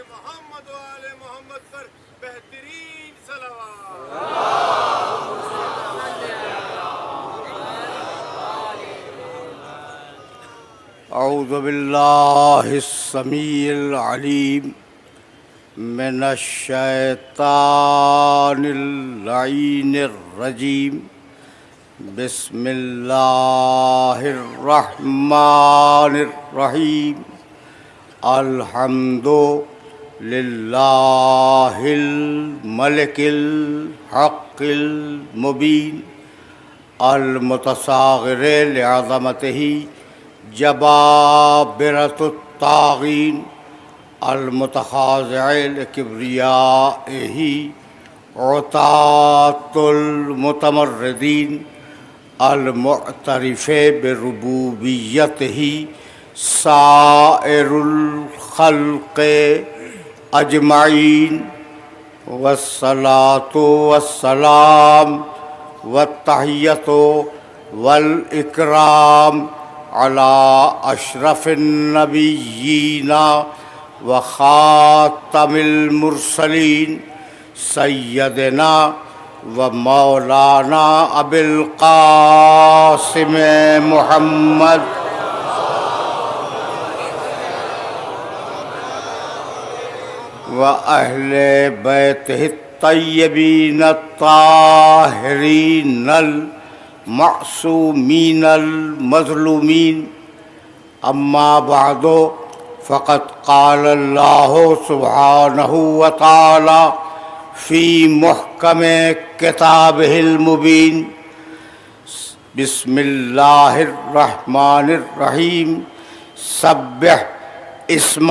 محمد و آل محمد پر بہترین صلوات. اعوذ باللہ السمیع العلیم من الشیطان اللعین الرجیم. بسم اللہ الرحمن الرحیم. الحمد للہ الملک الحق المبین المتصاغر لعظمتہ جبابرۃ الطاغین المتخاضع لکبریائہ عتاۃ المتمردین المعترف بربوبیتہ سائر الخلق اجمعین. والصلاۃ والسلام والتحیۃ والاکرام علی اشرف النبیین وخاتم المرسلین سیدنا و مولانا ابی القاسم محمد و اہل بیتہ الطیبین الطاہرین المعصومین المظلومین. اما بعد فقد قال اللہ سبحانہ وتعالی فی محکم کتابہ المبین. بسم اللہ الرحمن الرحیم. سبح اسم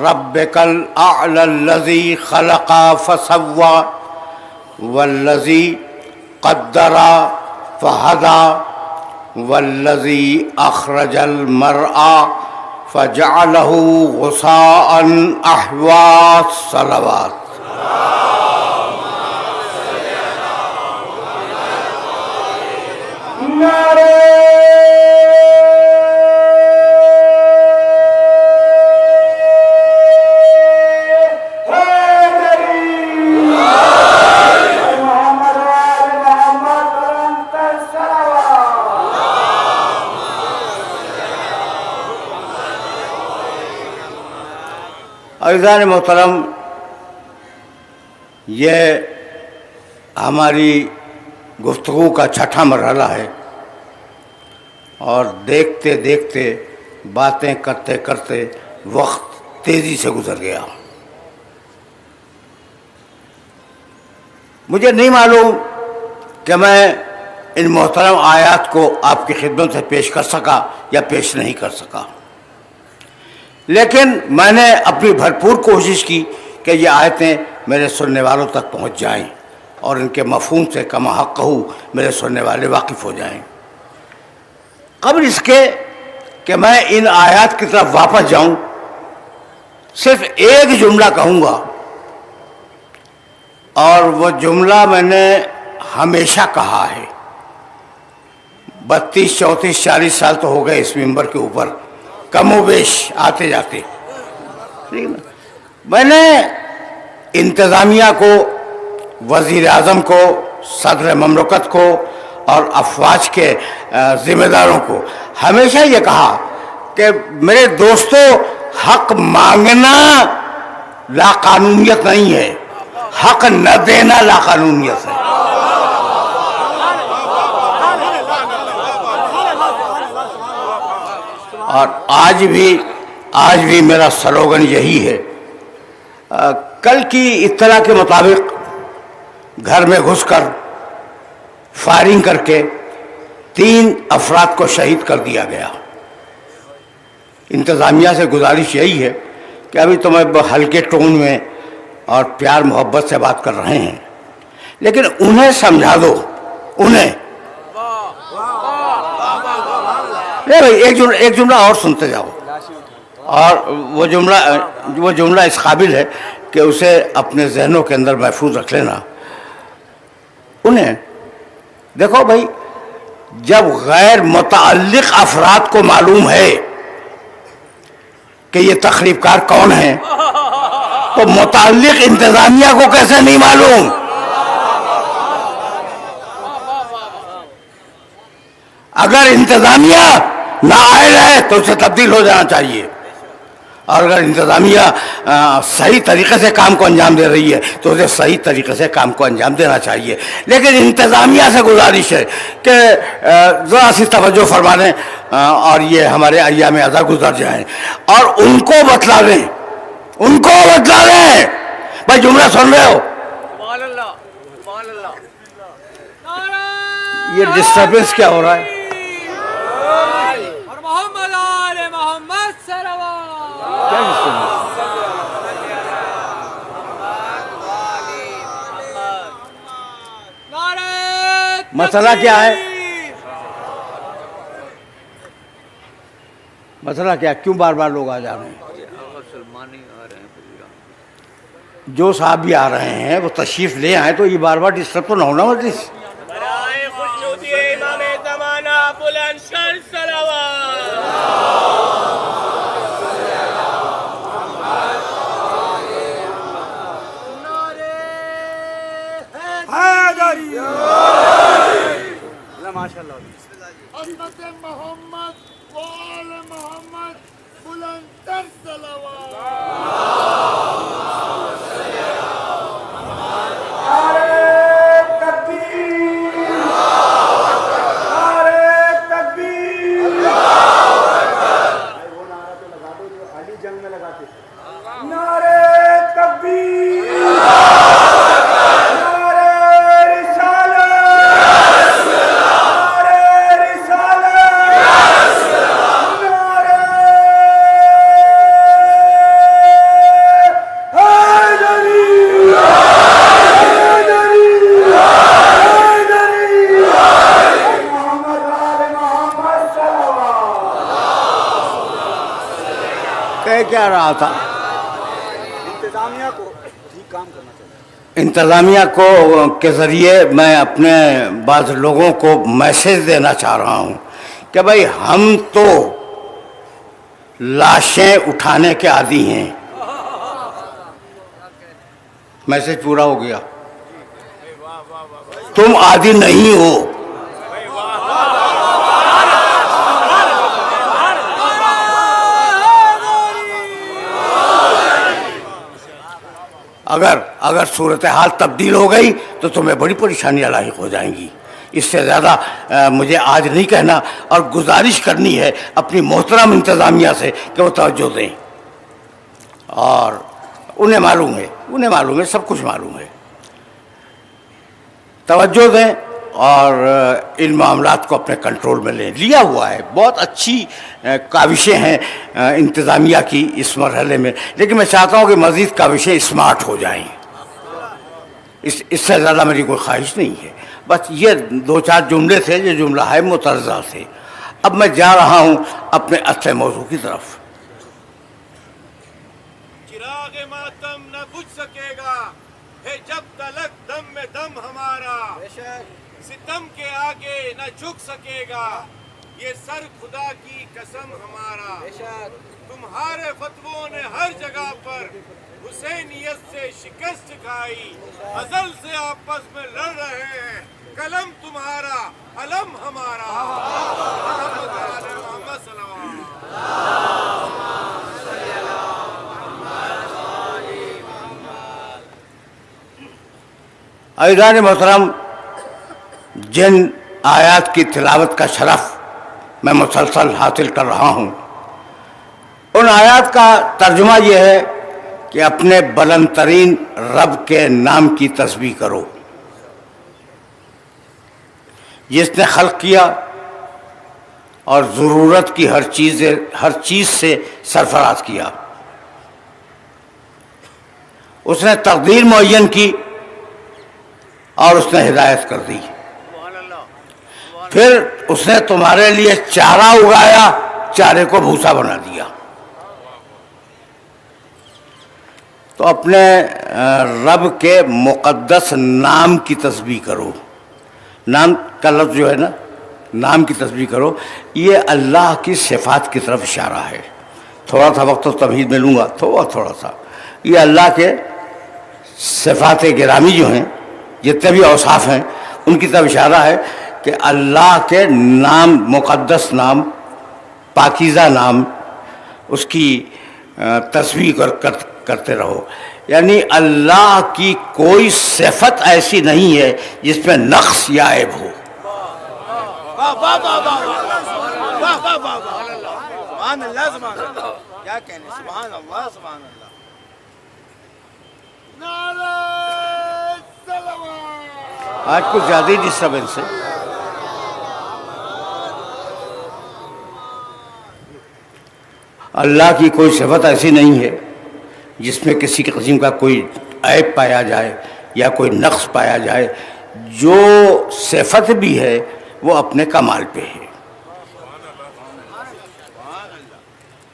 ربک الاعلی الذی خلق فسوی والذی قدر فہدی والذی اخرج المرعى فجعلہ غثاء احوی. الصلوات. عزیزان محترم، یہ ہماری گفتگو کا چھٹا مرحلہ ہے اور دیکھتے دیکھتے باتیں کرتے کرتے وقت تیزی سے گزر گیا. مجھے نہیں معلوم کہ میں ان محترم آیات کو آپ کی خدمت سے پیش کر سکا یا پیش نہیں کر سکا، لیکن میں نے اپنی بھرپور کوشش کی کہ یہ آیتیں میرے سننے والوں تک پہنچ جائیں اور ان کے مفہوم سے کما حق میرے سننے والے واقف ہو جائیں. قبل اس کے کہ میں ان آیات کی طرف واپس جاؤں، صرف ایک جملہ کہوں گا، اور وہ جملہ میں نے ہمیشہ کہا ہے. 32 34 40 سال تو ہو گئے اس ممبر کے اوپر، کم و بیش آتے جاتے. میں نے انتظامیہ کو، وزیر اعظم کو، صدر مملکت کو اور افواج کے ذمہ داروں کو ہمیشہ یہ کہا کہ میرے دوستو، حق مانگنا لاقانونیت نہیں ہے، حق نہ دینا لاقانونیت ہے. اور آج بھی میرا سلوگن یہی ہے. کل کی اطلاع کے مطابق گھر میں گھس کر فائرنگ کر کے 3 افراد کو شہید کر دیا گیا. انتظامیہ سے گزارش یہی ہے کہ ابھی تو میں ہلکے ٹون میں اور پیار محبت سے بات کر رہے ہیں، لیکن انہیں سمجھا دو. انہیں ایک جملہ اور سنتے جاؤ، اور وہ جملہ اس قابل ہے کہ اسے اپنے ذہنوں کے اندر محفوظ رکھ لینا. انہیں دیکھو بھائی، جب غیر متعلق افراد کو معلوم ہے کہ یہ تخریب کار کون ہیں، تو متعلق انتظامیہ کو کیسے نہیں معلوم؟ اگر انتظامیہ نااہل ہے تو اسے تبدیل ہو جانا چاہیے، اور اگر انتظامیہ صحیح طریقے سے کام کو انجام دے رہی ہے تو اسے صحیح طریقے سے کام کو انجام دینا چاہیے۔ لیکن انتظامیہ سے گزارش ہے کہ ذرا سی توجہ فرما لیں اور یہ ہمارے ایام ازاں گزر جائیں اور ان کو بتلا دیں، ان کو بتلا دیں۔ بھائی جملہ سن رہے ہو؟ سبحان اللہ، سبحان اللہ۔ یہ ڈسٹربنس کیا ہو رہا ہے؟ اور محمد آل محمد صلوات۔ کیا ڈسٹربنس؟ مسئلہ کیا ہے؟ مسئلہ کیا؟ کیوں بار بار لوگ آ جا رہے ہیں؟ جو صاحب بھی آ رہے ہیں وہ تشریف لے آئیں تو یہ بار بار ڈسٹرب تو نہ ہونا مجلس۔ برائے خوشنودی امام زمانہ بلند شان صلوات۔ عظمت محمد و آل محمد بلند تر صلوات۔ کیا رہا تھا؟ انتظامیہ کو ٹھیک کام کرنا چاہیے۔ انتظامیہ کو کے ذریعے میں اپنے بعض لوگوں کو میسج دینا چاہ رہا ہوں کہ بھائی ہم تو لاشیں اٹھانے کے عادی ہیں۔ میسج پورا ہو گیا؟ تم عادی نہیں ہو۔ اگر صورتحال تبدیل ہو گئی تو تمہیں بڑی پریشانیاں لاحق ہو جائیں گی۔ اس سے زیادہ مجھے آج نہیں کہنا، اور گزارش کرنی ہے اپنی محترم انتظامیہ سے کہ وہ توجہ دیں، اور انہیں معلوم ہے سب کچھ معلوم ہے، توجہ دیں اور ان معاملات کو اپنے کنٹرول میں لیا ہوا ہے۔ بہت اچھی کاوشیں ہیں انتظامیہ کی اس مرحلے میں، لیکن میں چاہتا ہوں کہ مزید کاوشیں اسمارٹ ہو جائیں۔ اس سے زیادہ میری کوئی خواہش نہیں ہے۔ بس یہ دو چار جملے تھے، یہ جملہ ہے مترجہ سے۔ اب میں جا رہا ہوں اپنے اصل موضوع کی طرف۔ چراغ ماتم نہ بجھ سکے گا ہے جب تلک دم میں دم ہمارا، ستم کے آگے نہ جھک سکے گا یہ سر خدا کی قسم ہمارا۔ تمہارے فتووں نے ہر جگہ پر حسینیت سے شکست کھائی، ازل سے آپس میں لڑ رہے ہیں، قلم تمہارا علم ہمارا۔ محمد صلی اللہ علیہ عزیزان محترم، جن آیات کی تلاوت کا شرف میں مسلسل حاصل کر رہا ہوں، ان آیات کا ترجمہ یہ ہے کہ اپنے بلند ترین رب کے نام کی تسبیح کرو، جس نے خلق کیا اور ضرورت کی ہر چیز سے سرفراز کیا۔ اس نے تقدیر معین کی اور اس نے ہدایت کر دی۔ پھر اس نے تمہارے لیے چارہ اگایا، چارے کو بھوسا بنا دیا۔ تو اپنے رب کے مقدس نام کی تسبیح کرو۔ نام کا لفظ جو ہے نا، نام کی تسبیح کرو، یہ اللہ کی صفات کی طرف اشارہ ہے۔ تھوڑا سا وقت تو تمہید میں لوں گا، تھوڑا سا یہ اللہ کے صفات گرامی جو ہیں، جتنے بھی اوصاف ہیں، ان کی طرف اشارہ ہے کہ اللہ کے نام، مقدس نام، پاکیزہ نام، اس کی تسبیح کرتے رہو. یعنی اللہ کی کوئی صفت ایسی نہیں ہے جس میں نقص یا عیب ہو. سبحان اللہ سبحان اللہ، کیا کہنے، سبحان اللہ سبحان اللہ. آج کچھ زیادہ ہی ڈسٹربنس ہے. اللہ کی کوئی صفت ایسی نہیں ہے جس میں کسی قسم کا کوئی عیب پایا جائے یا کوئی نقص پایا جائے. جو صفت بھی ہے وہ اپنے کمال پہ ہے.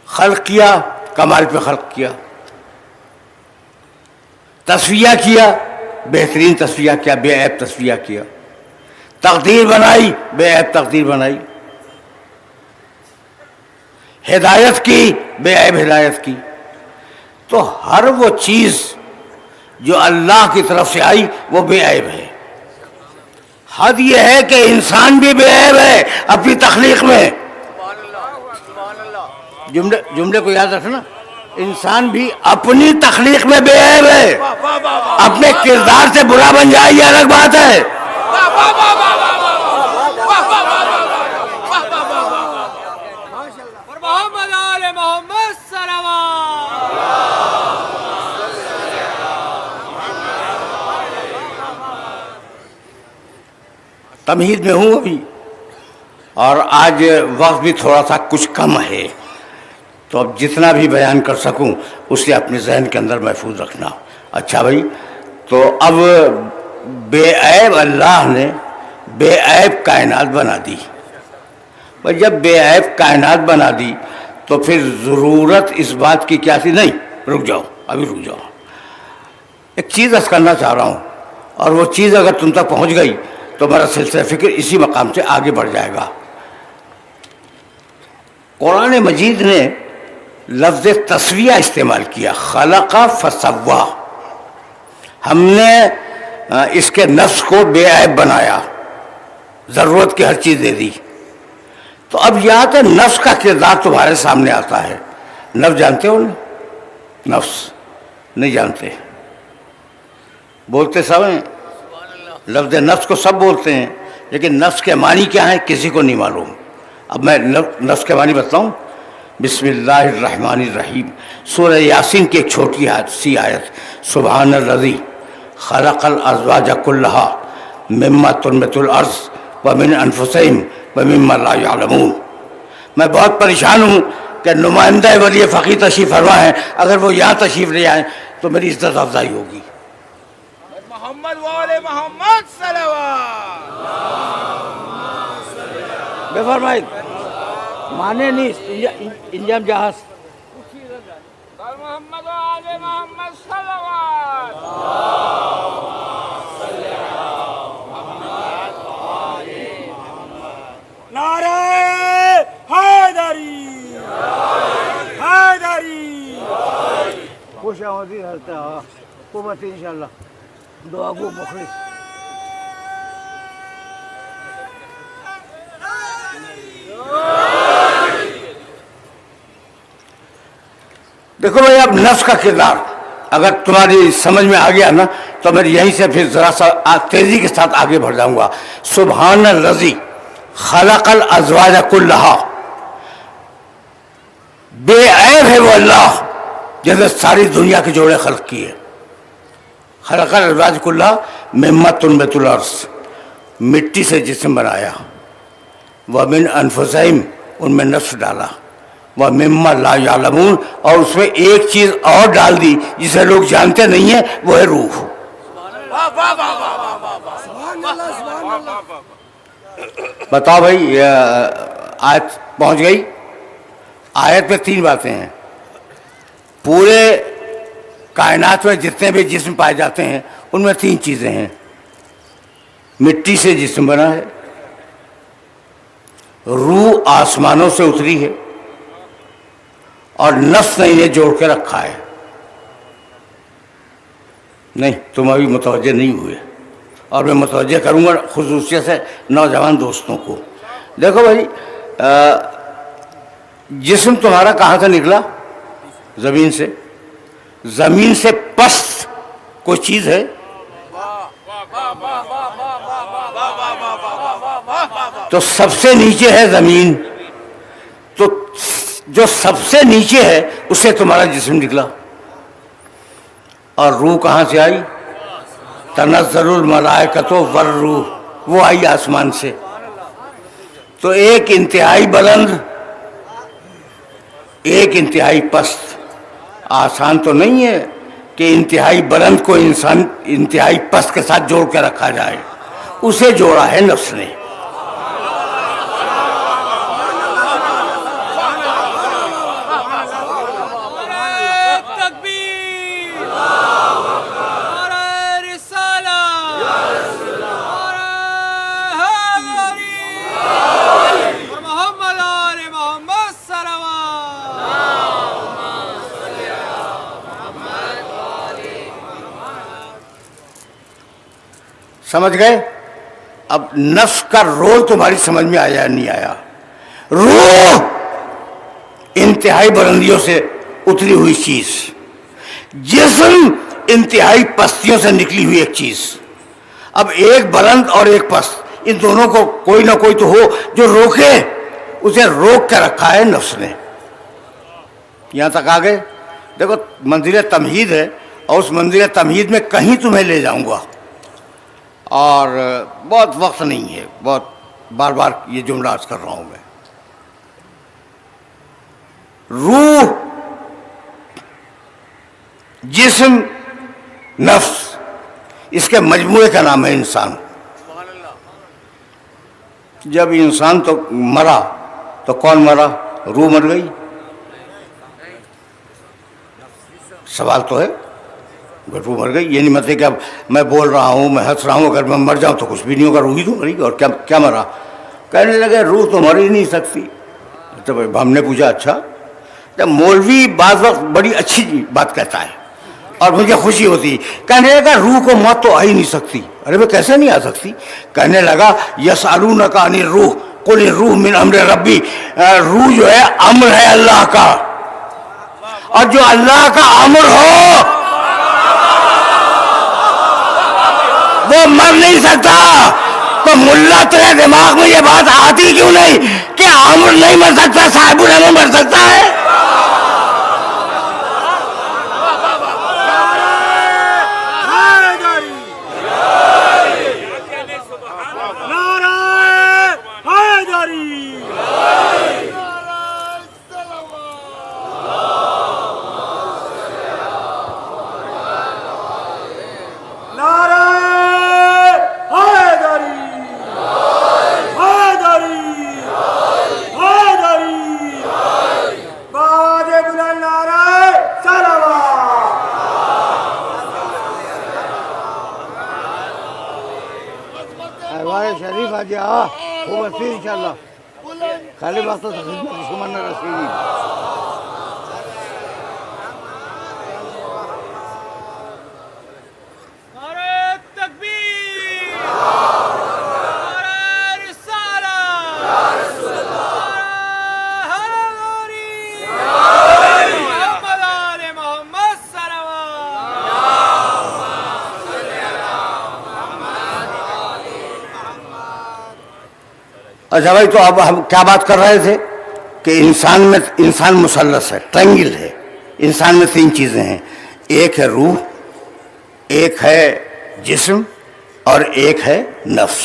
خلق کیا، کمال پہ خلق کیا. تصفیہ کیا، بہترین تصفیہ کیا، بے عیب تصفیہ کیا. تقدیر بنائی، بے عیب تقدیر بنائی. ہدایت کی، بے عیب ہدایت کی. تو ہر وہ چیز جو اللہ کی طرف سے آئی وہ بے عیب ہے. حد یہ ہے کہ انسان بھی بے عیب ہے اپنی تخلیق میں. جملے کو یاد رکھنا، انسان بھی اپنی تخلیق میں بے عیب ہے. اپنے کردار سے برا بن جائے یہ الگ بات ہے. محمد آل محمد صلوات. تمہید میں ہوں ابھی، اور آج وقت بھی تھوڑا سا کچھ کم ہے، تو اب جتنا بھی بیان کر سکوں اسے اپنے ذہن کے اندر محفوظ رکھنا. اچھا بھائی، تو اب بے عیب اللہ نے بے عیب کائنات بنا دی. بھائی جب بے عیب کائنات بنا دی تو پھر ضرورت اس بات کی کیا تھی؟ نہیں، رک جاؤ، ابھی رک جاؤ. ایک چیز عرض کرنا چاہ رہا ہوں، اور وہ چیز اگر تم تک پہنچ گئی تو میرا سلسلہ فکر اسی مقام سے آگے بڑھ جائے گا. قرآن مجید نے لفظ تسویہ استعمال کیا، خلق فسوا. ہم نے اس کے نفس کو بے عیب بنایا، ضرورت کی ہر چیز دے دی. تو اب یہاں تو نفس کا کردار تمہارے سامنے آتا ہے. نفس جانتے ہو نا؟ نفس نہیں جانتے، بولتے سب ہیں، لفظ نفس کو سب بولتے ہیں، لیکن نفس کے معنی کیا ہیں کسی کو نہیں معلوم. اب میں نفس کے معنی بتاؤں. بسم اللہ الرحمن الرحیم، سورہ یاسین کی ایک چھوٹی سی آیت. سبحان الذی خلق الازواج کلہا مما تنبت الارض ومن انفسہم ومما لا یعلمون. میں بہت پریشان ہوں کہ نمائندہ ولی فقیہ تشریف فرما ہے، اگر وہ یہاں تشریف لے آئیں تو میری عزت افزائی ہوگی. محمد والے محمد صلوات. بے فرمائید مانے نہیں انجام جہاز. محمد آل محمد صلوات. نعرہ حیدری، حیدری. خوش آمدید حضرت حکومت انشاءاللہ. دعا گو مخلص. دیکھو بھائی، اب نفس کا کردار اگر تمہاری سمجھ میں آ گیا نا تو میں یہیں سے پھر ذرا سا تیزی کے ساتھ آگے بڑھ جاؤں گا. سبحان الذی خلق الازواج کلہا. بے عیب ہے وہ اللہ جس نے ساری دنیا کے جوڑے خلق کیے. خلق الازواج کلہا مما تنبت الارض، مٹی سے جسم بنایا. ومن انفسہم، ان میں نفس ڈالا. ومما لا یعلمون، اور اس میں ایک چیز اور ڈال دی جسے لوگ جانتے نہیں ہیں، وہ ہے روح. بتاؤ بھائی، آیت پہنچ گئی. آیت میں 3 باتیں ہیں. پورے کائنات میں جتنے بھی جسم پائے جاتے ہیں ان میں 3 چیزیں ہیں. مٹی سے جسم بنا ہے، روح آسمانوں سے اتری ہے، اور نفس نے انہیں جوڑ کے رکھا ہے. نہیں تم ابھی متوجہ نہیں ہوئے، اور میں متوجہ کروں گا خصوصیت سے نوجوان دوستوں کو. دیکھو بھائی، جسم تمہارا کہاں سے نکلا؟ زمین سے. زمین سے پست کوئی چیز ہے؟ تو سب سے نیچے ہے زمین، تو جو سب سے نیچے ہے اس سے تمہارا جسم نکلا. اور روح کہاں سے آئی؟ تنزل الملائکۃ والروح، وہ آئی آسمان سے. تو ایک انتہائی بلند، ایک انتہائی پست. آسان تو نہیں ہے کہ انتہائی بلند کو انسان انتہائی پست کے ساتھ جوڑ کے رکھا جائے. اسے جوڑا ہے نفس نے. سمجھ گئے؟ اب نفس کا رول تمہاری سمجھ میں آیا نہیں آیا؟ روح انتہائی بلندیوں سے اتری ہوئی چیز، جسم انتہائی پستیوں سے نکلی ہوئی ایک چیز. اب ایک بلند اور ایک پست، ان دونوں کو کوئی نہ کوئی تو ہو جو روکے. اسے روک کے رکھا ہے نفس نے. یہاں تک آ گئے؟ دیکھو منزل تمہید ہے، اور اس منزل تمہید میں کہیں تمہیں لے جاؤں گا، اور بہت وقت نہیں ہے، بہت بار بار یہ جملہ عرض کر رہا ہوں میں. روح، جسم، نفس، اس کے مجموعے کا نام ہے انسان. جب انسان تو مرا تو کون مرا؟ روح مر گئی. سوال تو ہے، روح مر گئی. یہ نہیں مطلب کہ اب میں بول رہا ہوں، میں ہنس رہا ہوں، اگر میں مر جاؤں تو کچھ بھی نہیں ہوگا، روح ہی تو مری. اور کیا مرا؟ کہنے لگے روح تو مر ہی نہیں سکتی. تو ہم نے پوچھا اچھا؟ جب مولوی بعض وقت بڑی اچھی بات کہتا ہے اور مجھے خوشی ہوتی، کہنے لگا روح کو موت تو آ ہی نہیں سکتی. ارے میں کیسے نہیں آ سکتی؟ کہنے لگا یسألونک عن الروح قل الروح من امر ربی. روح جو ہے امر ہے اللہ کا، اور جو اللہ کا امر ہو وہ مر نہیں سکتا. تو ملا تیرے دماغ میں یہ بات آتی کیوں نہیں کہ امر نہیں مر سکتا، صاحب الامر مر سکتا ہے؟ شریف آ جا وہ بس انشاءاللہ خالی وقت تو خدمت سمن رسیدی. اچھا بھائی، تو اب ہم کیا بات کر رہے تھے کہ انسان مثلث ہے، ٹرائنگل ہے. انسان میں 3 چیزیں ہیں، ایک ہے روح، ایک ہے جسم، اور ایک ہے نفس.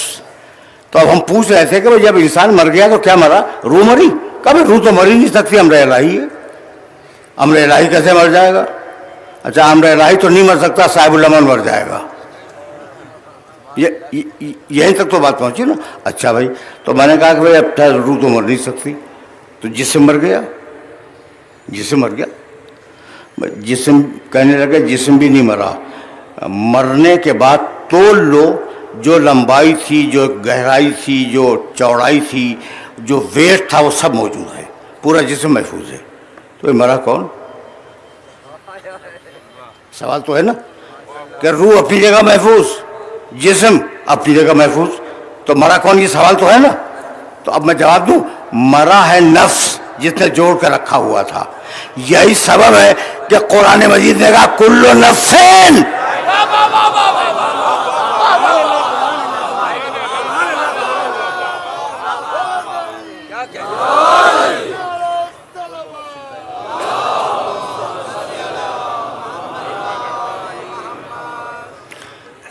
تو اب ہم پوچھ رہے تھے کہ جب انسان مر گیا تو کیا مرا؟ روح مری؟ کبھی روح تو مر ہی نہیں سکتی، امر الہی ہے. امر الہی کیسے مر جائے گا؟ اچھا امر الہی تو نہیں مر سکتا، صاحب الامر مر جائے گا. یہیں تک تو بات پہنچی نا. اچھا بھائی، تو میں نے کہا کہ بھائی اب روح تو مر نہیں سکتی، تو جسم مر گیا. جسم مر گیا. جسم کہنے لگے جسم بھی نہیں مرا. مرنے کے بعد تول لو، جو لمبائی تھی، جو گہرائی تھی، جو چوڑائی تھی، جو ویٹ تھا، وہ سب موجود ہے، پورا جسم محفوظ ہے. تو یہ مرا کون؟ سوال تو ہے نا. کہ روح اپنی جگہ محفوظ، جسم اپنی جگہ محفوظ، تو مرا کون؟ یہ سوال تو ہے نا. تو اب میں جواب دوں، مرا ہے نفس جس نے جوڑ کر رکھا ہوا تھا. یہی سبب ہے کہ قرآن مجید نے کہا کل نفسین،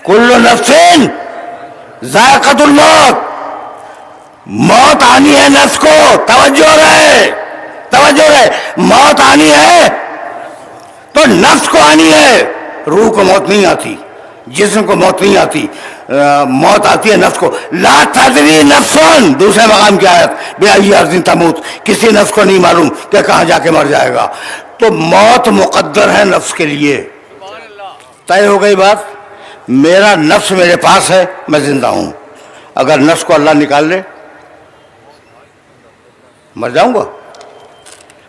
کل نفسین ذائقۃ الموت، موت آنی ہے نفس کو. توجہ رہے، توجہ رہے، موت آنی ہے تو نفس کو آنی ہے. روح کو موت نہیں آتی، جسم کو موت نہیں آتی، موت آتی ہے نفس کو. لا تدری نفسن، دوسرے مقام کی آیت، بأی ارض تموت، کسی نفس کو نہیں معلوم کہ کہاں جا کے مر جائے گا. تو موت مقدر ہے نفس کے لیے. طے ہو گئی بات. میرا نفس میرے پاس ہے، میں زندہ ہوں. اگر نفس کو اللہ نکال لے مر جاؤں گا.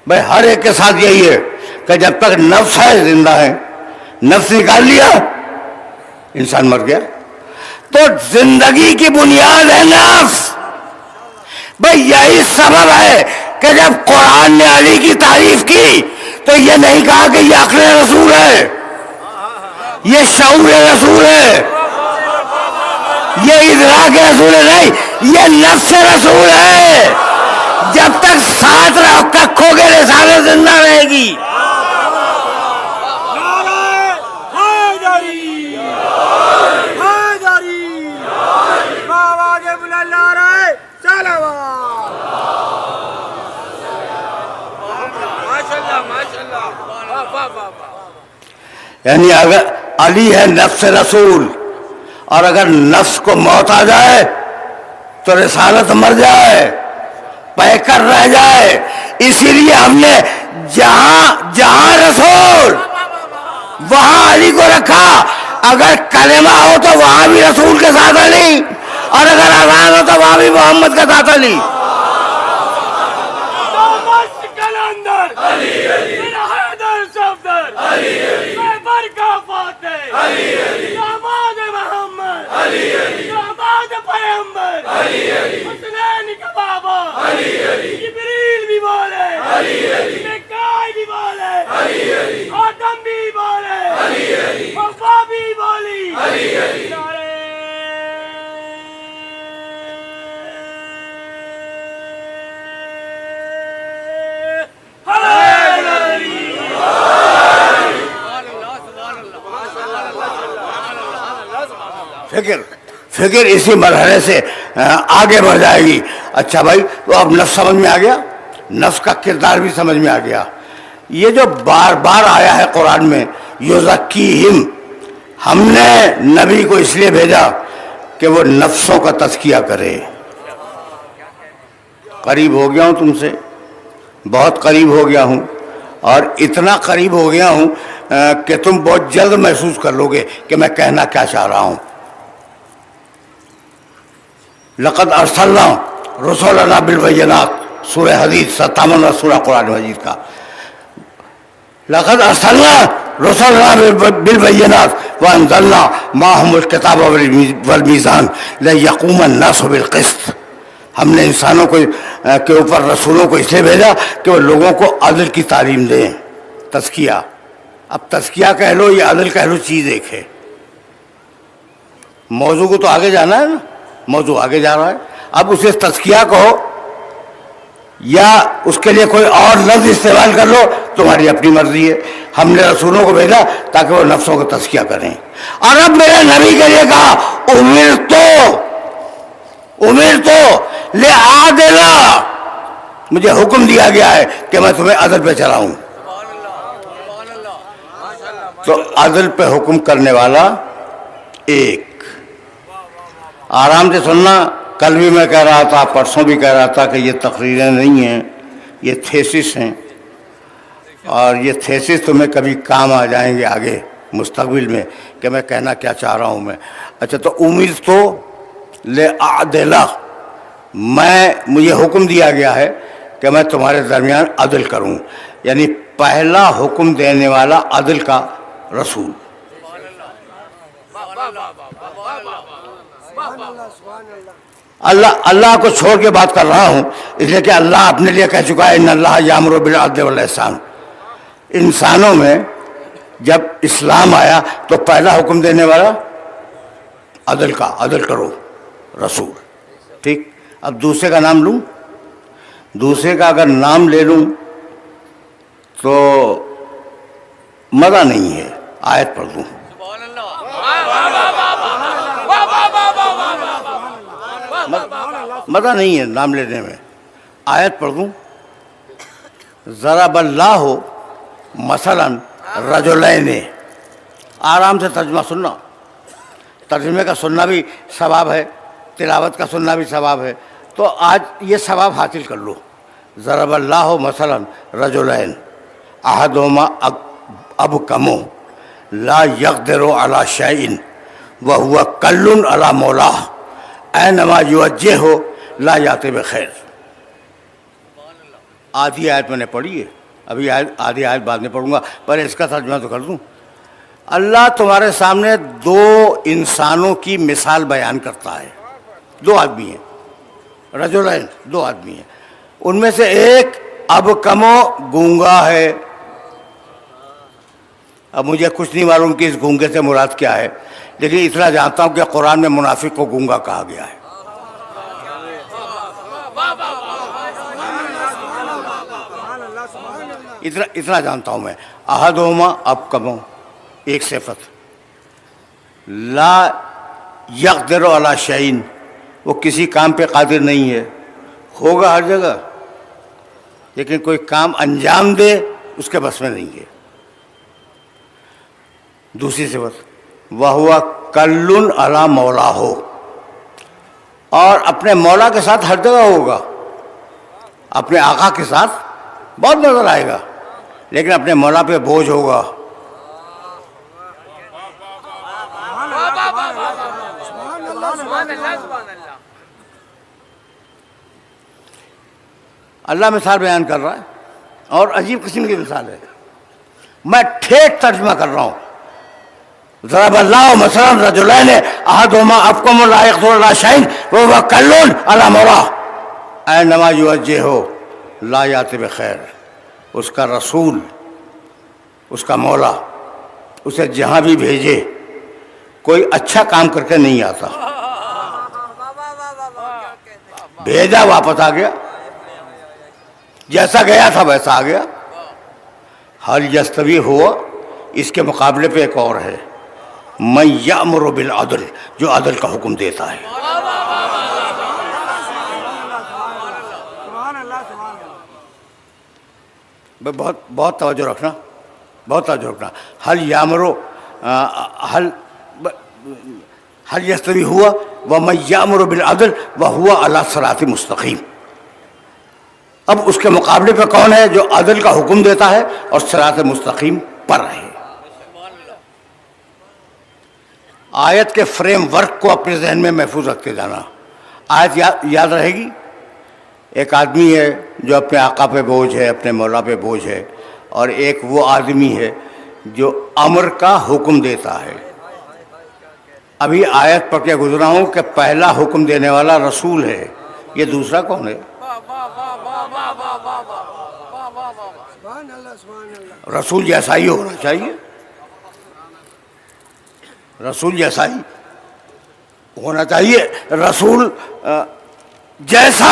بھائی ہر ایک کے ساتھ یہی ہے کہ جب تک نفس ہے زندہ ہے، نفس نکال لیا انسان مر گیا. تو زندگی کی بنیاد ہے نفس. بھائی یہی سبب ہے کہ جب قرآن نے علی کی تعریف کی تو یہ نہیں کہا کہ یہ عقل رسول ہے، یہ شعور رسول ہے، یہ ادراک رسول ہے، نہیں، یہ نفس رسول ہے. جب تک ساتھ رکھو گے رسالت زندہ رہے گی. یعنی اگر علی ہے نفس رسول، اور اگر نفس کو موت آ جائے تو رسالت مر جائے، پے کر رہ جائے. اسی لیے ہم نے جہاں رسول وہاں علی کو رکھا. اگر کلمہ ہو تو وہاں بھی رسول کے ساتھ علی، اور اگر اذان ہو تو وہاں بھی محمد کے ساتھ علی. جبریل بھی بولے، میکائیل بھی بولے، آدم بھی بولے، حوا بھی بولی. فکر اسی مرحلے سے آگے بڑھ جائے گی. اچھا بھائی، تو اب نفس سمجھ میں آ گیا، نفس کا کردار بھی سمجھ میں آ گیا. یہ جو بار بار آیا ہے قرآن میں یزکیہم، ہم نے نبی کو اس لیے بھیجا کہ وہ نفسوں کا تزکیہ کرے. قریب ہو گیا ہوں تم سے، بہت قریب ہو گیا ہوں، اور اتنا قریب ہو گیا ہوں کہ تم بہت جلد محسوس کر لو گے کہ میں کہنا کیا چاہ رہا ہوں. لقد ارسلنا رسولنا بالبینات، سورہ حدید 57 سورہ قرآن مجید کا. لقد ارسلنا رسولنا بالبینات وانزلنا معهم الکتاب والمیزان لیقوم الناس بالقسط. ہم نے انسانوں کے اوپر رسولوں کو اس لیے بھیجا کہ وہ لوگوں کو عدل کی تعلیم دیں. تزکیہ، اب تزکیہ کہہ لو یا عدل کہہ لو، چیز ایک ہے. موضوع کو تو آگے جانا ہے نا، موضوع آگے جا رہا ہے. اب اسے تزکیہ کہو یا اس کے لیے کوئی اور لفظ استعمال کر لو، تمہاری اپنی مرضی ہے. ہم نے رسولوں کو بھیجا تاکہ وہ نفسوں کو تزکیہ کریں. اور اب میرے نبی کے لیے کہا امرتو لأعدل، مجھے حکم دیا گیا ہے کہ میں تمہیں عدل پہ چلاؤں. تو عدل پہ حکم کرنے والا ایک. آرام سے سننا، کل بھی میں کہہ رہا تھا، پرسوں بھی کہہ رہا تھا کہ یہ تقریریں نہیں ہیں، یہ تھیسس ہیں، اور یہ تھیسس تمہیں کبھی کام آ جائیں گے آگے مستقبل میں کہ میں کہنا کیا چاہ رہا ہوں میں. اچھا، تو امید تو لأعدل، مجھے حکم دیا گیا ہے کہ میں تمہارے درمیان عدل کروں. یعنی پہلا حکم دینے والا عدل کا رسول. اللہ کو چھوڑ کے بات کر رہا ہوں اس لیے کہ اللہ اپنے لیے کہہ چکا ہے ان اللہ یامر بالعدل والاحسان. انسانوں میں جب اسلام آیا تو پہلا حکم دینے والا عدل کرو رسول. ٹھیک, اب دوسرے کا نام لوں, دوسرے کا اگر نام لے لوں تو مزہ نہیں ہے. آیت پڑھ دوں, مزہ نہیں ہے نام لینے میں. آیت پڑھ دوں, ضرب اللہ مثلا رجلین. آرام سے ترجمہ سننا, ترجمے کا سننا بھی ثواب ہے, تلاوت کا سننا بھی ثواب ہے. تو آج یہ ثواب حاصل کر لو. ضرب اللہ مثلا رجلین احدہما ابکم لا یقدر علی شیء وہو کل علی مولاہ اینما یوجہہ لا یأتی بخیر. آدھی آیت میں نے پڑھی ہے, ابھی آدھی آیت بعد میں پڑھوں گا, پر اس کا ترجمہ تو کر دوں. اللہ تمہارے سامنے دو انسانوں کی مثال بیان کرتا ہے. دو آدمی ہیں, رجلین, دو آدمی ہیں. ان میں سے ایک ابکمو گونگا ہے. اب مجھے کچھ نہیں معلوم کہ اس گونگے سے مراد کیا ہے, لیکن اتنا جانتا ہوں کہ قرآن میں منافق کو گونگا کہا گیا ہے. اتنا جانتا ہوں میں. احدہما ابکم, ایک صفت, لا یقدر علی شیء, وہ کسی کام پہ قادر نہیں ہے. ہوگا ہر جگہ لیکن کوئی کام انجام دے اس کے بس میں نہیں ہے. دوسری صفت, وہو کل علی مولاہ, اور اپنے مولا کے ساتھ ہر جگہ ہوگا. اپنے آقا کے ساتھ بہت نظر آئے گا لیکن اپنے مولا پہ بوجھ ہوگا. اللہ مثال بیان کر رہا ہے اور عجیب قسم کی مثال ہے. میں ٹھیک ترجمہ کر رہا ہوں. ضرب اللہ مثلا رجلین احدہما ابکم لا یقدر علی شیء وہو کل علی مولاہ اینما یوجہہ لا یأتی بخیر. اس کا رسول, اس کا مولا اسے جہاں بھی بھیجے کوئی اچھا کام کر کے نہیں آتا. بھیجا واپس آ گیا, جیسا گیا تھا ویسا آ گیا. حل یستوی ہوا, اس کے مقابلے پہ ایک اور ہے, من یأمر بالعدل, جو عدل کا حکم دیتا ہے. بہت توجہ رکھنا, بہت توجہ رکھنا. حل یامرو حل یستوی ہوا ومن یأمر بالعدل وہو علی صراط مستقیم. اب اس کے مقابلے پہ کون ہے جو عدل کا حکم دیتا ہے اور صراط مستقیم پر ہے. آیت کے فریم ورک کو اپنے ذہن میں محفوظ رکھتے جانا. آیت یاد رہے گی. ایک آدمی ہے جو اپنے آقا پہ بوجھ ہے, اپنے مولا پہ بوجھ ہے, اور ایک وہ آدمی ہے جو امر کا حکم دیتا ہے. ابھی آیت پڑھ کے گزرا ہوں کہ پہلا حکم دینے والا رسول ہے, یہ دوسرا کون ہے؟ رسول جیسا ہی ہونا چاہیے, رسول جیسا ہی ہونا چاہیے. رسول جیسا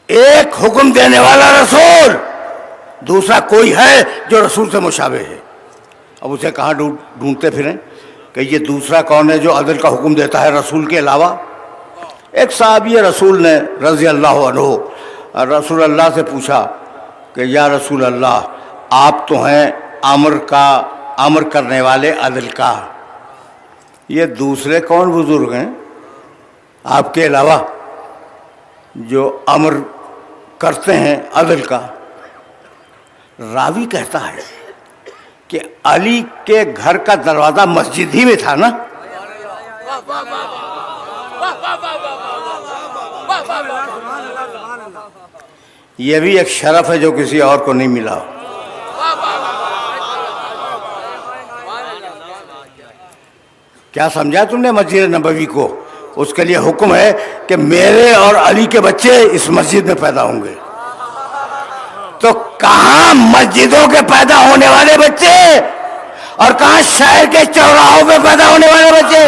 ایک حکم دینے والا رسول, دوسرا کوئی ہے جو رسول سے مشابہ ہے. اب اسے کہاں ڈھونڈتے پھریں کہ یہ دوسرا کون ہے جو عدل کا حکم دیتا ہے رسول کے علاوہ؟ ایک صحابی رسول نے رضی اللہ عنہ رسول اللہ سے پوچھا کہ یا رسول اللہ, آپ تو ہیں امر کرنے والے عدل کا, یہ دوسرے کون بزرگ ہیں آپ کے علاوہ جو امر کرتے ہیں عدل کا؟ راوی کہتا ہے کہ علی کے گھر کا دروازہ مسجد ہی میں تھا نا. یہ بھی ایک شرف ہے جو کسی اور کو نہیں ملا. کیا سمجھا تم نے مسجد نبوی کو؟ اس کے لیے حکم ہے کہ میرے اور علی کے بچے اس مسجد میں پیدا ہوں گے. تو کہاں مسجدوں کے پیدا ہونے والے بچے اور کہاں شہر کے چوراہوں پہ پیدا ہونے والے بچے؟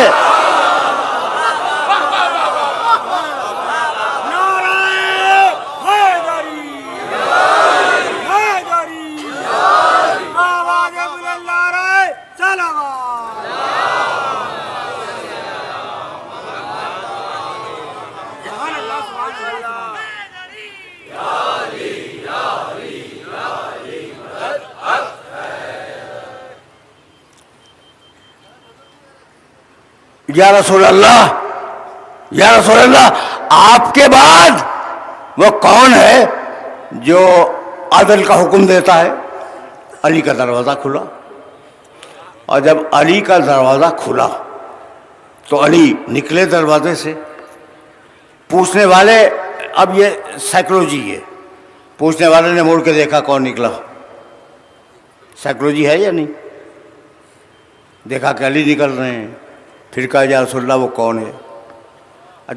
یا رسول اللہ، یا رسول اللہ، آپ کے بعد وہ کون ہے جو عدل کا حکم دیتا ہے؟ علی کا دروازہ کھلا، اور جب علی کا دروازہ کھلا تو علی نکلے دروازے سے. پوچھنے والے، اب یہ سائیکولوجی ہے، پوچھنے والے نے موڑ کے دیکھا کون نکلا. سائیکولوجی ہے یا نہیں؟ دیکھا کہ علی نکل رہے ہیں، پھر کہا یا رسول اللہ وہ کون ہے؟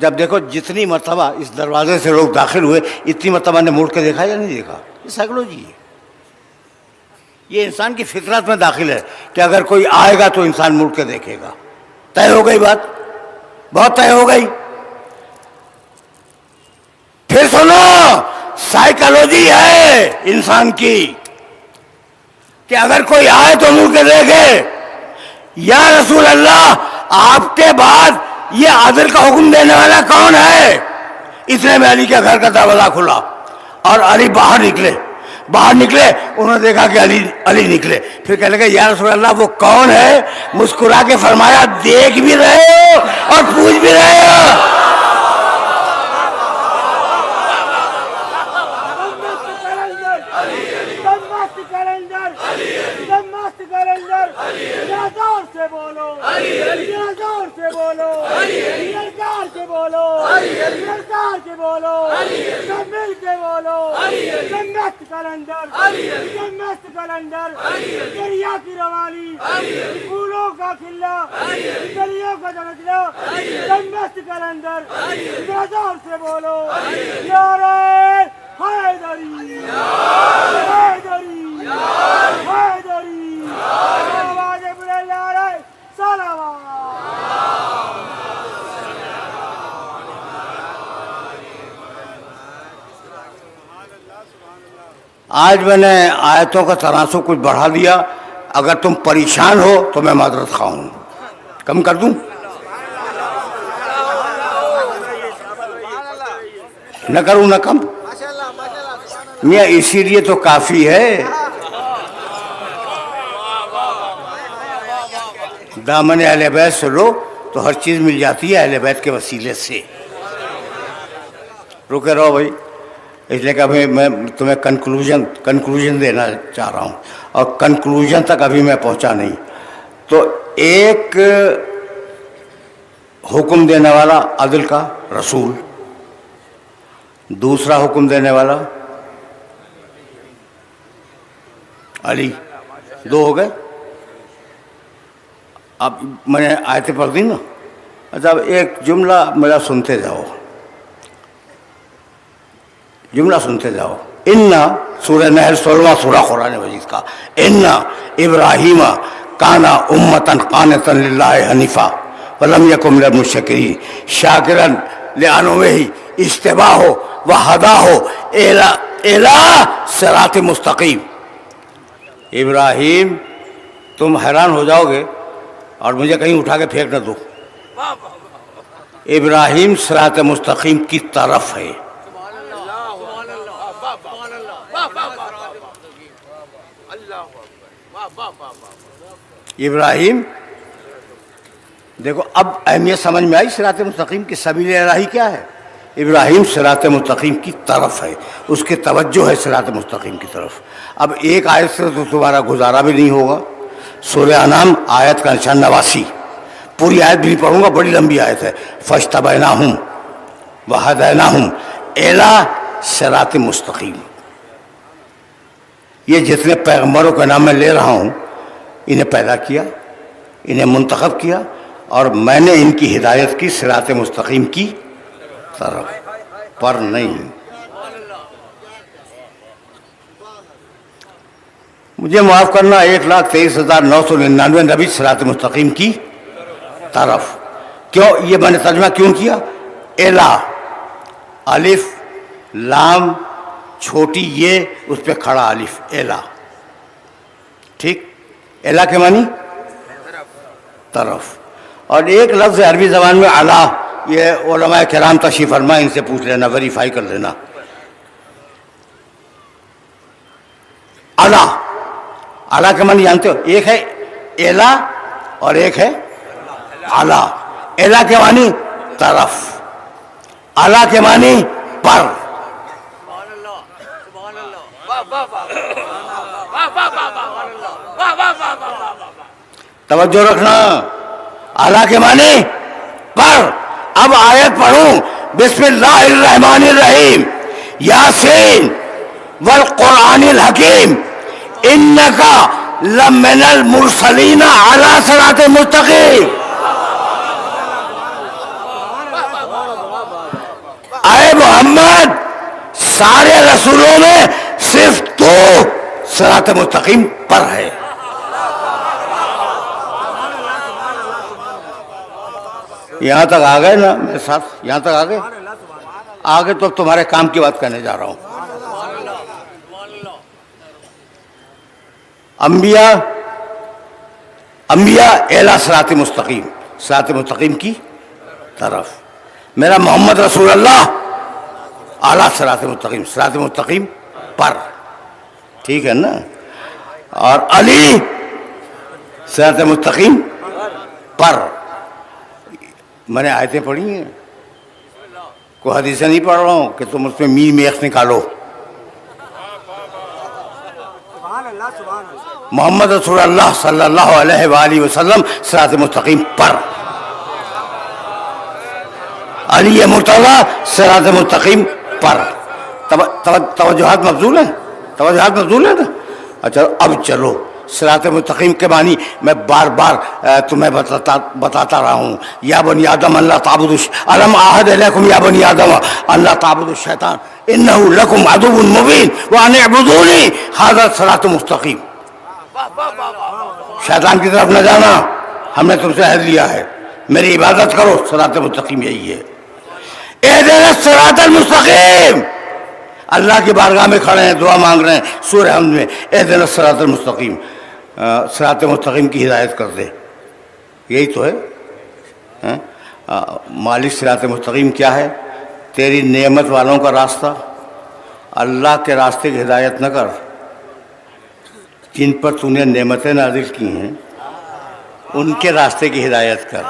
جب دیکھو جتنی مرتبہ اس دروازے سے لوگ داخل ہوئے اتنی مرتبہ نے موڑ کے دیکھا یا نہیں دیکھا؟ یہ سائیکولوجی ہے، یہ انسان کی فطرت میں داخل ہے کہ اگر کوئی آئے گا تو انسان مڑ کے دیکھے گا. طے ہو گئی بات، بہت طے ہو گئی. پھر سنو، سائیکالوجی ہے انسان کی کہ اگر کوئی آئے تو مڑ کے دیکھے. یا رسول اللہ، آپ کے بعد یہ عدل کا حکم دینے والا کون ہے؟ اتنے میں علی کے گھر کا دروازہ کھلا اور علی باہر نکلے. انہوں نے دیکھا کہ علی نکلے. پھر کہنے لگے یا رسول اللہ وہ کون ہے؟ مسکرا کے فرمایا دیکھ بھی رہے ہو اور پوچھ بھی رہے ہو. دریا کی روانی، پھولوں کا کھلا، گلیوں کا جھنجھنا، مست کلندر، زور سے بولو نعرہ حیدری، حیدری، حیدری، آواز بلند نعرہ صلوات. آج میں نے آیتوں کا تناسب کچھ بڑھا دیا. اگر تم پریشان ہو تو میں معذرت خواہ ہوں، کم کر دوں؟ نہ کروں نہ کم؟ میاں اسی لیے تو کافی ہے. دامن اہل بیت سے لو تو ہر چیز مل جاتی ہے اہل بیت کے وسیلے سے. رکے رہو بھائی، اس لیے کہ ابھی میں تمہیں کنکلوژن دینا چاہ رہا ہوں، اور کنکلوژن تک ابھی میں پہنچا نہیں. تو ایک حکم دینے والا عدل کا رسول، دوسرا حکم دینے والا علی، دو ہو گئے. اب میں نے آیتیں پڑھ دی نا. اچھا، اب ایک جملہ میرا سنتے جاؤ، جملہ سنتے جاؤ. اِنَّ سورہ نحل 16واں سورہ قرآن مجید کا. اِنَّ ابراہیم کان امۃ قانتا للہ حنیفا ولم یکن من المشرکین شاکرا لانعمہ اجتباہ وہداہ الی صراط مستقیم. ابراہیم، تم حیران ہو جاؤ گے اور مجھے کہیں اٹھا کے پھینک نہ دو. ابراہیم صراط مستقیم کی طرف ہے. ابراہیم، دیکھو اب اہمیت سمجھ میں آئی صراط مستقیم کی. سبیل الہی کیا ہے؟ ابراہیم صراط مستقیم کی طرف ہے، اس کی توجہ ہے صراط مستقیم کی طرف. اب ایک آیت سے تو تمہارا گزارا بھی نہیں ہوگا. سورہ انعام آیت کا نشان 89، پوری آیت بھی نہیں پڑھوں گا، بڑی لمبی آیت ہے. فاجتبیناہم وہدیناہم الی صراط مستقیم. یہ جتنے پیغمبروں کا نام میں لے رہا ہوں، انہیں پیدا کیا، انہیں منتخب کیا اور میں نے ان کی ہدایت کی صراط مستقیم کی طرف، پر نہیں. مجھے معاف کرنا، 1,23,999 نبی صراط مستقیم کی طرف. کیوں یہ میں نے ترجمہ کیوں کیا؟ الا، الف لام چھوٹی یہ اس پہ کھڑا الف، الا. ٹھیک، الا کے معنی طرف. اور ایک لفظ عربی زبان میں اعلیٰ، یہ علماء کرام تشریف فرما، ان سے پوچھ لینا، ویریفائی کر لینا. اعلیٰ، اعلیٰ کے معنی جانتے ہو؟ ایک ہے اعلیٰ اور ایک ہے اعلیٰ. اعلیٰ کے معنی طرف، اعلیٰ کے معنی پر. توجہ رکھنا، اعلیٰ کے معنی پر. اب آیت پڑھوں، بسم اللہ الرحمن الرحیم، یاسین والقرآن الحکیم انکا لمن المرسلین علی صراط مستقیم. اے محمد، سارے رسولوں میں صرف تو صراط مستقیم پر ہے. یہاں تک آ گئے نا میرے ساتھ؟ یہاں تک آ گئے؟ آگے تو تمہارے کام کی بات کرنے جا رہا ہوں. انبیاء اعلیٰ صراط مستقیم، صراط مستقیم کی طرف. میرا محمد رسول اللہ اعلیٰ صراط مستقیم، صراط مستقیم پر. ٹھیک ہے نا؟ اور علی صراط مستقیم پر. میں نے آیتیں پڑھی ہیں، کوئی حدیثیں نہیں پڑھ رہا ہوں کہ تم اس میں میم ایکس نکالو. محمد رسول اللہ صلی اللہ علیہ وآلہ وسلم صراط مستقیم پر. علی مرتضیٰ صراط مستقیم پر. توجہات مبذول ہیں؟ توجہات مبذول ہیں نا؟ اچھا اب چلو، صراط مستقیم کے معنی میں بار بار تمہیں بتاتا رہا ہوں. یا بنی آدم اللہ تعبدوا الم اعہد الیکم یا بنی آدم اللہ تعبدوا الشیطان انہ لکم عدو مبین وان اعبدونی ھذا صراط مستقیم. شیطان کی طرف نہ جانا، ہم نے تم سے عہد لیا ہے، میری عبادت کرو. صراط مستقیم یہی ہے. اہدنا الصراط المستقیم. اللہ کی بارگاہ میں کھڑے ہیں، دعا مانگ رہے ہیں سورہ حمد میں، اہدنا الصراط المستقیم، صراط مستقیم کی ہدایت کر دے. یہی تو ہے. مالک صراط مستقیم کیا ہے؟ تیری نعمت والوں کا راستہ. اللہ کے راستے کی ہدایت نہ کر، جن پر تو نے نعمتیں نازل کی ہیں ان کے راستے کی ہدایت کر.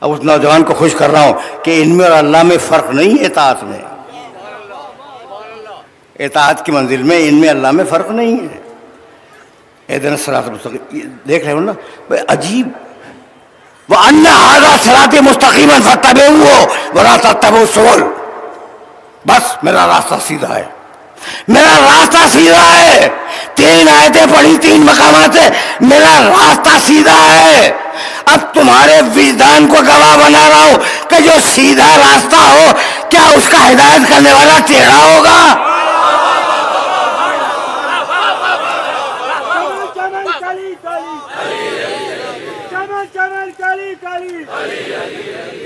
اب اس نوجوان کو خوش کر رہا ہوں کہ ان میں اور اللہ میں فرق نہیں ہے. اطاعت میں، اطاعت کی منزل میں ان میں اللہ میں فرق نہیں ہے. اہدنا الصراط المستقیم، دیکھ رہے ہو نا عجیب. وَأَنَّ هَذَا صِرَاطِي مُسْتَقِيمًا فَاتَّبِعُوهُ وَلَا تَتَّبِعُوا السُّبُلَ. بس میرا راستہ سیدھا ہے، میرا راستہ سیدھا ہے. 3 آیتیں پڑھی 3 مقامات سے، میرا راستہ سیدھا ہے. اب تمہارے وجدان کو گواہ بنا رہا ہوں کہ جو سیدھا راستہ ہو کیا اس کا ہدایت کرنے والا ٹیڑھا ہوگا؟ چمن کلی کلی، چمن چمن کلی کلی،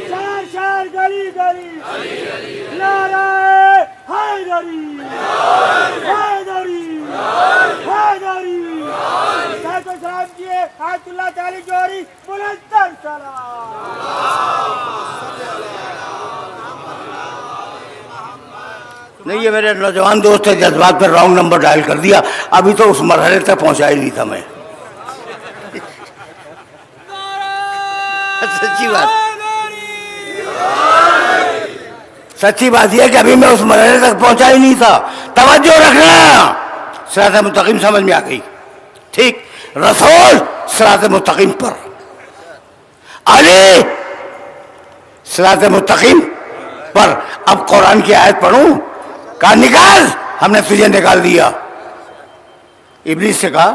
شہر شہر گلی گلی، نعرہ حیدری حیدری حیدری. صحت و سلام کیے آیت اللہ تعالی جوہری بلندر سلام. نہیں، یہ میرے نوجوان دوست ہے، جذبات پر رانگ نمبر ڈائل کر دیا. ابھی تو اس مرحلے تک پہنچا ہی نہیں تھا میں. سچی بات، سچی بات یہ کہ ابھی میں اس مرحلے تک پہنچا ہی نہیں تھا. توجہ رکھنا، صراط مستقیم سمجھ میں آ گئی. ٹھیک، رسول صراط مستقیم پر، علی صراط مستقیم پر. اب قرآن کی آیت پڑھوں؟ کہا نکال. ہم نے تجھے نکال دیا. ابلیس سے کہا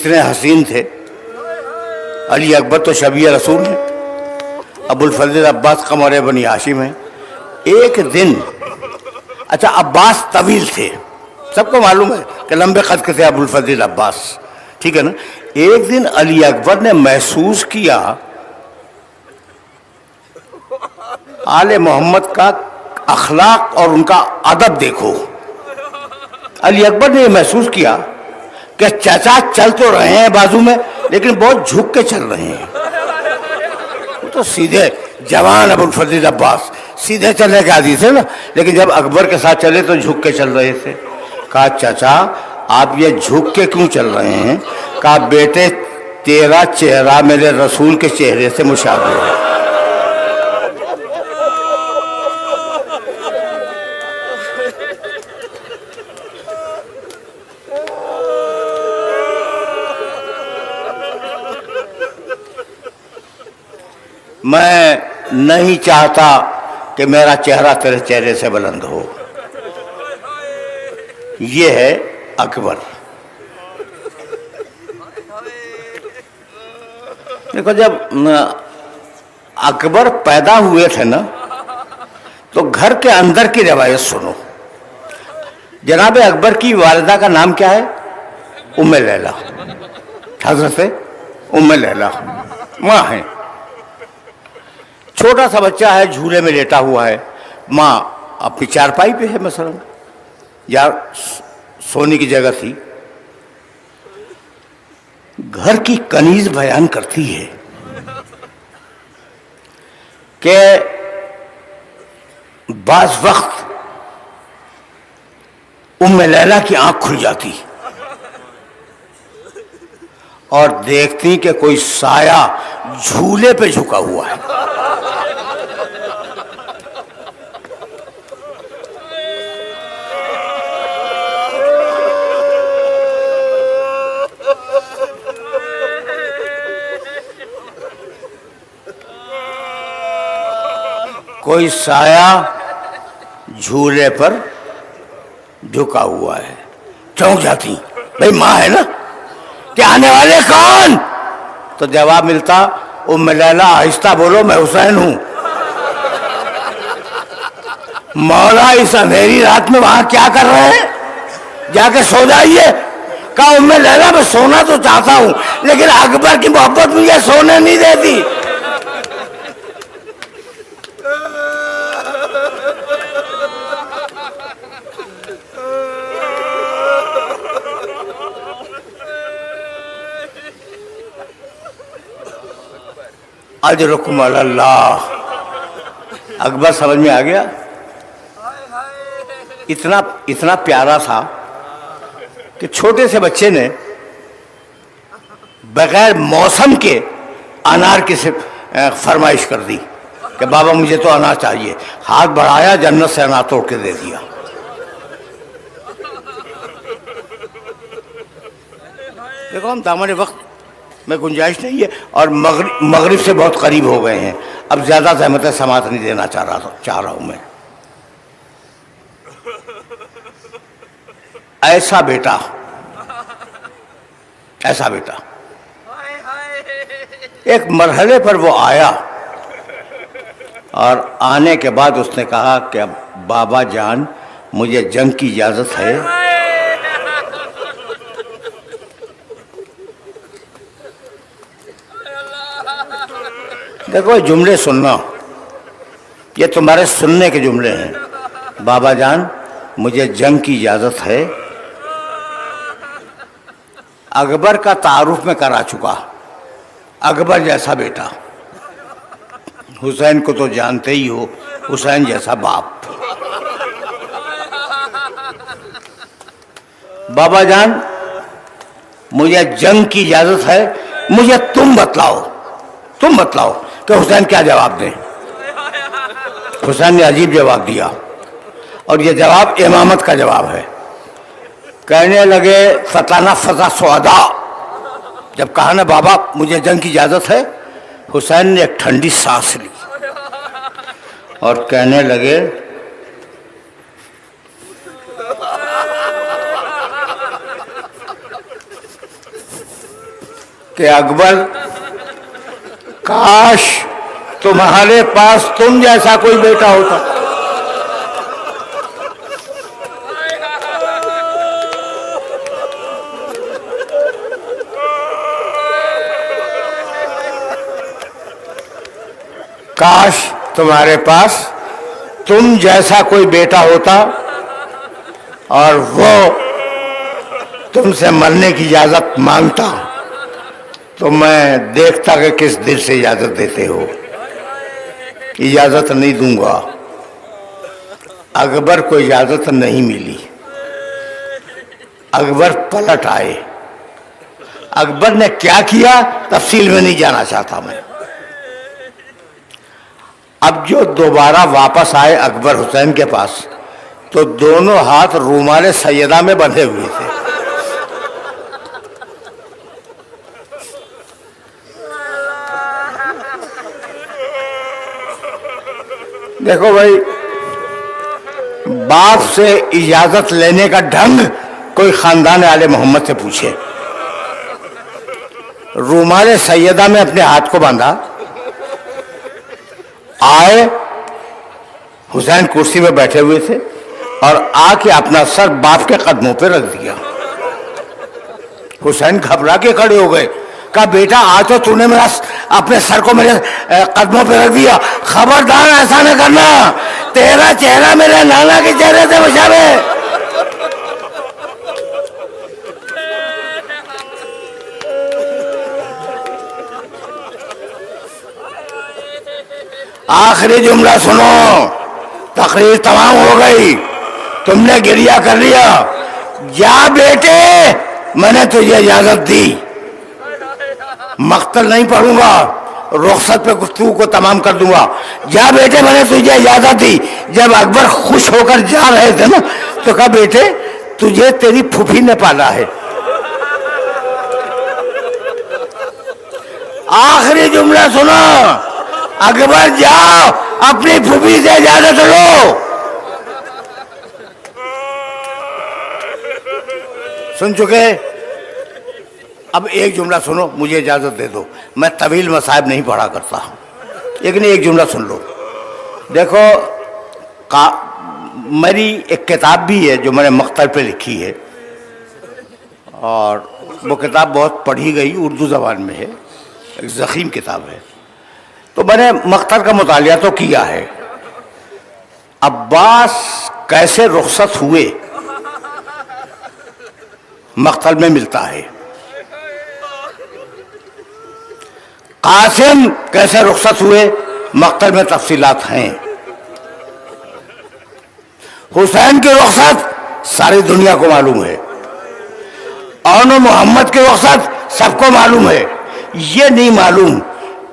اتنے حسین تھے. علی اکبر تو شبیہ رسول ہیں, ابو الفضل عباس قمر بنی ہاشم ہیں. ایک دن, اچھا عباس طویل تھے, سب کو معلوم ہے کہ لمبے قد کے تھے ابو الفضل عباس, ٹھیک ہے نا. ایک دن علی اکبر نے محسوس کیا آل محمد کا اخلاق اور ان کا ادب دیکھو. علی اکبر نے یہ محسوس کیا کہ چچا چل تو رہے ہیں بازو میں, لیکن بہت جھک کے چل رہے ہیں. تو سیدھے جوان ابو الفضل عباس سیدھے چلنے کے عادی تھے نا, لیکن جب اکبر کے ساتھ چلے تو جھک کے چل رہے تھے. کہا چچا آپ یہ جھک کے کیوں چل رہے ہیں؟ کہا بیٹے تیرا چہرہ میرے رسول کے چہرے سے مشابہ ہے. میں نہیں چاہتا کہ میرا چہرہ تیرے چہرے سے بلند ہو. یہ ہے اکبر. دیکھو جب اکبر پیدا ہوئے تھے نا تو گھر کے اندر کی روایت سنو. جناب اکبر کی والدہ کا نام کیا ہے؟ ام لیلہ. حضرت ام لیلہ ماں ہیں. چھوٹا سا بچہ ہے, جھولے میں لیٹا ہوا ہے, ماں اپنی چارپائی پہ ہے مثلا, یا سونے کی جگہ تھی. گھر کی کنیز بیان کرتی ہے کہ بعض وقت ام لیلہ کی آنکھ کھل جاتی اور دیکھتی کہ کوئی سایہ جھولے پہ جھکا ہوا ہے. کوئی سایہ جھولے پر جھکا ہوا ہے. چونک جاتی, بھئی ماں ہے نا, کہ آنے والے کون؟ تو جواب ملتا ام لیلہ آہستہ بولو میں حسین ہوں. مولا اس اندھیری رات میں وہاں کیا کر رہے ہیں؟ جا کے سو جائیے. کہا ام لیلہ میں سونا تو چاہتا ہوں لیکن اکبر کی محبت مجھے سونے نہیں دیتی. اجرکم علی اللہ. اکبر سمجھ میں آ گیا. اتنا پیارا تھا کہ چھوٹے سے بچے نے بغیر موسم کے انار کی فرمائش کر دی کہ بابا مجھے تو انار چاہیے. ہاتھ بڑھایا, جنت سے انار توڑ کے دے دیا. دیکھو ہم دامن وقت میں گنجائش نہیں ہے اور مغرب سے بہت قریب ہو گئے ہیں. اب زیادہ زحمت سماعت نہیں دینا چاہ رہا ہوں میں. ایسا بیٹا ایک مرحلے پر وہ آیا اور آنے کے بعد اس نے کہا کہ بابا جان مجھے جنگ کی اجازت ہے. دیکھو یہ جملے سننا, یہ تمہارے سننے کے جملے ہیں. بابا جان مجھے جنگ کی اجازت ہے. اکبر کا تعارف میں کرا چکا. اکبر جیسا بیٹا, حسین کو تو جانتے ہی ہو, حسین جیسا باپ. بابا جان مجھے جنگ کی اجازت ہے, مجھے تم بتلاؤ کہ حسین کیا جواب دیں. حسین نے عجیب جواب دیا اور یہ جواب امامت کا جواب ہے. کہنے لگے فتانہ فضا سودا. جب کہا نا بابا مجھے جنگ کی اجازت ہے, حسین نے ایک ٹھنڈی سانس لی اور کہنے لگے کہ اکبر کاش تمہارے پاس تم جیسا کوئی بیٹا ہوتا. کاش تمہارے پاس تم جیسا کوئی بیٹا ہوتا اور وہ تم سے مرنے کی اجازت مانگتا تو میں دیکھتا کہ کس دل سے اجازت دیتے ہو. اجازت نہیں دوں گا. اکبر کو اجازت نہیں ملی. اکبر پلٹ آئے. اکبر نے کیا کیا تفصیل میں نہیں جانا چاہتا میں. اب جو دوبارہ واپس آئے اکبر حسین کے پاس تو دونوں ہاتھ رومال سیدہ میں بندھے ہوئے تھے. دیکھو بھائی، باپ سے اجازت لینے کا ڈھنگ کوئی خاندان آل محمد سے پوچھے. رومال سیدہ میں اپنے ہاتھ کو باندھا. آئے، حسین کرسی میں بیٹھے ہوئے تھے اور آ کے اپنا سر باپ کے قدموں پہ رکھ دیا. حسین گھبرا کے کھڑے ہو گئے. کہا بیٹا آج تو تو نے میرا اپنے سر کو میرے قدموں پہ رکھ دیا، خبردار ایسا نہ کرنا، تیرا چہرہ میرے نانا کے چہرے سے مشابہ. آخری جملہ سنو، تقریر تمام ہو گئی، تم نے گریہ کر لیا. جا بیٹے، میں نے تجھے اجازت دی، مقتل نہیں پڑھوں گا، رخصت پہ گفتگو کو تمام کر دوں گا. جا بیٹے، میں نے تجھے اجازت دی. جب اکبر خوش ہو کر جا رہے تھے نا تو کہا بیٹے تجھے تیری پھوپھی نے پالا ہے. آخری جملہ سنو، اکبر جاؤ اپنی پھوپھی سے اجازت لو. سن چکے؟ اب ایک جملہ سنو، مجھے اجازت دے دو، میں طویل مصائب نہیں پڑھا کرتا، لیکن ایک جملہ سن لو. دیکھو میری ایک کتاب بھی ہے جو میں نے مقتل پہ لکھی ہے، اور وہ کتاب بہت پڑھی گئی، اردو زبان میں ہے، ایک ضخیم کتاب ہے. تو میں نے مقتل کا مطالعہ تو کیا ہے. عباس کیسے رخصت ہوئے مقتل میں ملتا ہے. قاسم کیسے رخصت ہوئے مقتل میں تفصیلات ہیں. حسین کی رخصت ساری دنیا کو معلوم ہے، اور محمد کی رخصت سب کو معلوم ہے. یہ نہیں معلوم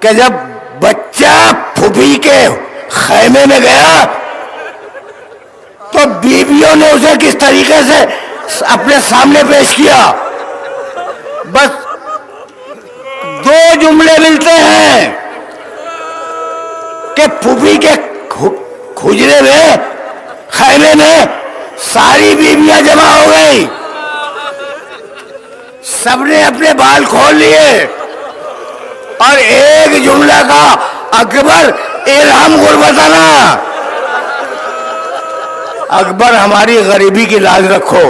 کہ جب بچہ پھوپھی کے خیمے میں گیا تو بیویوں نے اسے کس طریقے سے اپنے سامنے پیش کیا. بس دو جملے ملتے ہیں کہ پھوپھی کے حجرے میں، خیمے میں ساری بیویاں جمع ہو گئی، سب نے اپنے بال کھول لیے، اور ایک جملہ کا اکبر ارحم غربتنا، اکبر ہماری غریبی کی لاج رکھو،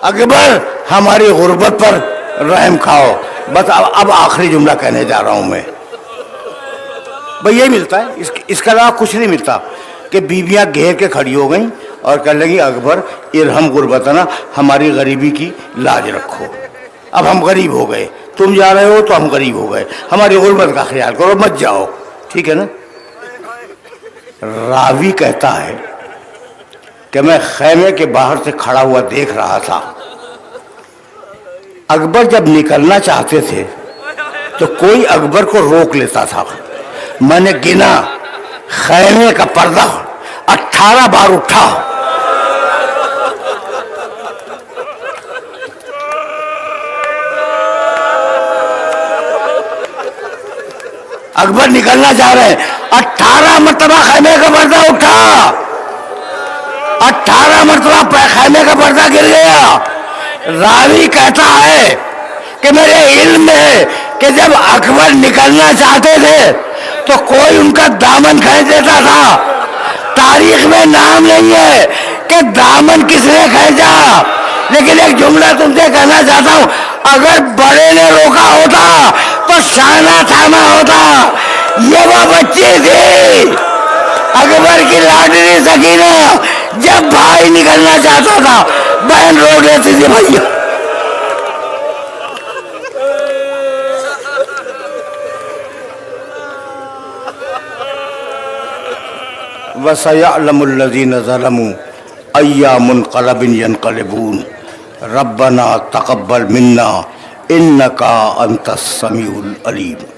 اکبر ہماری غربت پر رحم کھاؤ. بس اب آخری جملہ کہنے جا رہا ہوں میں. بھئی یہ ملتا ہے، اس کے علاوہ کچھ نہیں ملتا کہ بیویاں گھیر کے کھڑی ہو گئیں اور کہنے لگی اکبر ارحم غربتنا، ہماری غریبی کی لاج رکھو. اب ہم غریب ہو گئے، تم جا رہے ہو تو ہم غریب ہو گئے، ہماری غربت کا خیال کرو، مت جاؤ. ٹھیک ہے نا؟ راوی کہتا ہے کہ میں خیمے کے باہر سے کھڑا ہوا دیکھ رہا تھا. اکبر جب نکلنا چاہتے تھے تو کوئی اکبر کو روک لیتا تھا. میں نے گنا، خیمے کا پردہ 18 بار اٹھا. اکبر نکلنا چاہ رہے ہیں، 18 مرتبہ خیمے کا پردہ اٹھا، 18 مرتبہ خیمے کا پردہ گر گیا. راوی کہتا ہے کہ میرے علم میں ہے کہ جب اکبر نکلنا چاہتے تھے تو کوئی ان کا دامن کھینچ دیتا تھا. تاریخ میں نام نہیں ہے کہ دامن کس نے کھینچا، لیکن ایک جملہ تم سے کہنا چاہتا ہوں، اگر بڑے نے روکا ہوتا تو شانہ تھاما ہوتا. یہ وہ بچی تھی اکبر کی لاڈلی سکینہ، جب بھائی نکلنا چاہتا تھا بہن روک لیتی تھی بھیا. وَسَيَعْلَمُ الَّذِينَ ظَلَمُوا أَيَّ مُنْقَلَبٍ يَنْقَلِبُونَ رَبَّنَا تَقَبَّلْ مِنَّا إِنَّكَ أَنْتَ السَّمِيعُ الْعَلِيمُ.